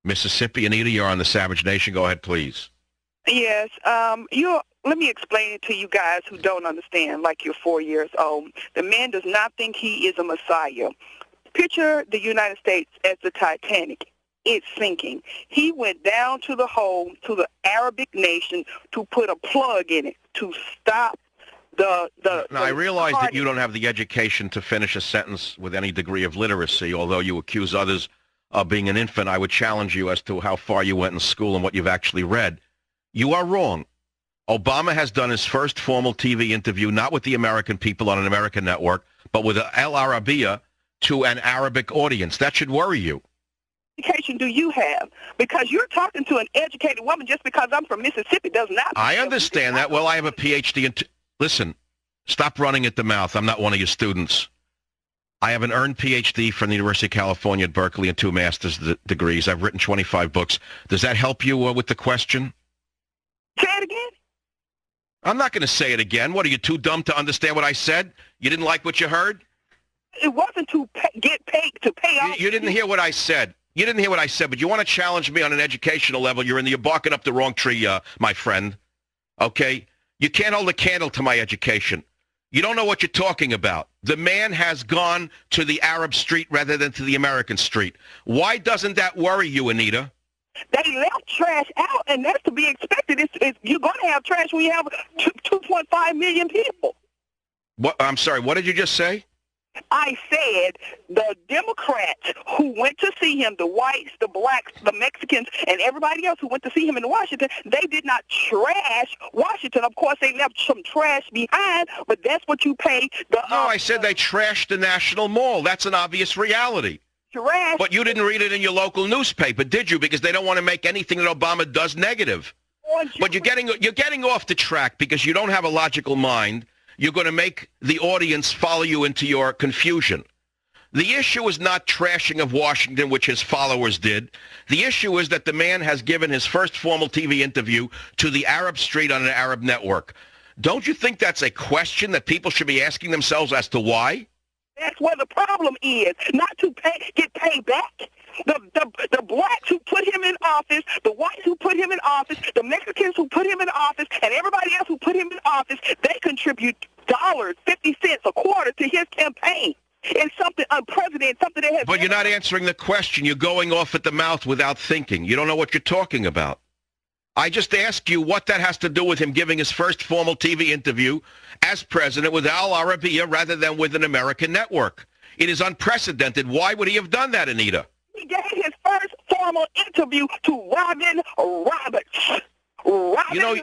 Mississippi. Anita, you're on the Savage Nation. Go ahead, please. Yes. Let me explain it to you guys who don't understand, like you're 4 years old. The man does not think he is a messiah. Picture the United States as the Titanic. It's sinking. He went down to the hole, to the Arabic nation, to put a plug in it, to stop the Now, I realize that you don't have the education to finish a sentence with any degree of literacy, although you accuse others of being an infant. I would challenge you as to how far you went in school and what you've actually read. You are wrong. Obama has done his first formal TV interview, not with the American people on an American network, but with Al Arabiya to an Arabic audience. That should worry you. Education do you have? Because you're talking to an educated woman just because I'm from Mississippi does not. I understand that. Well, I have a PhD in... Listen, stop running at the mouth. I'm not one of your students. I have an earned PhD from the University of California at Berkeley and 2 master's degrees. I've written 25 books. Does that help you with the question? Say it again. I'm not going to say it again. What, are you too dumb to understand what I said? You didn't like what you heard? It wasn't to get paid, to pay off. You didn't hear what I said. You didn't hear what I said, but you want to challenge me on an educational level. You're barking up the wrong tree, my friend. Okay? You can't hold a candle to my education. You don't know what you're talking about. The man has gone to the Arab street rather than to the American street. Why doesn't that worry you, Anita? They left trash out, and that's to be expected. You're going to have trash when you have 2.5 million people. What? I'm sorry, what did you just say? I said the Democrats who went to see him, the whites, the blacks, the Mexicans, and everybody else who went to see him in Washington, they did not trash Washington. Of course, they left some trash behind, but that's what you pay. No, I said they trashed the National Mall. That's an obvious reality. Trash. But you didn't read it in your local newspaper, did you? Because they don't want to make anything that Obama does negative. But you're getting off the track because you don't have a logical mind. You're going to make the audience follow you into your confusion. The issue is not trashing of Washington, which his followers did. The issue is that the man has given his first formal TV interview to the Arab street on an Arab network. Don't you think that's a question that people should be asking themselves as to why? That's where the problem is, not to get paid back. The blacks who put him in office, the whites who put him in office, the Mexicans who put him in office, and everybody else who put him in office, they contribute dollars, 50 cents, a quarter to his campaign. It's something unprecedented, something that has... But you're not answering the question. You're going off at the mouth without thinking. You don't know what you're talking about. I just asked you what that has to do with him giving his first formal TV interview as president with Al Arabiya rather than with an American network. It is unprecedented. Why would he have done that, Anita? He gave his first formal interview to Robin Roberts.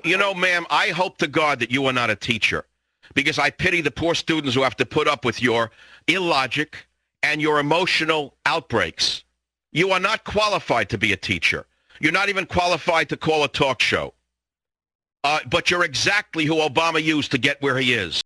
You know, ma'am, I hope to God that you are not a teacher because I pity the poor students who have to put up with your illogic and your emotional outbreaks. You are not qualified to be a teacher. You're not even qualified to call a talk show. But you're exactly who Obama used to get where he is.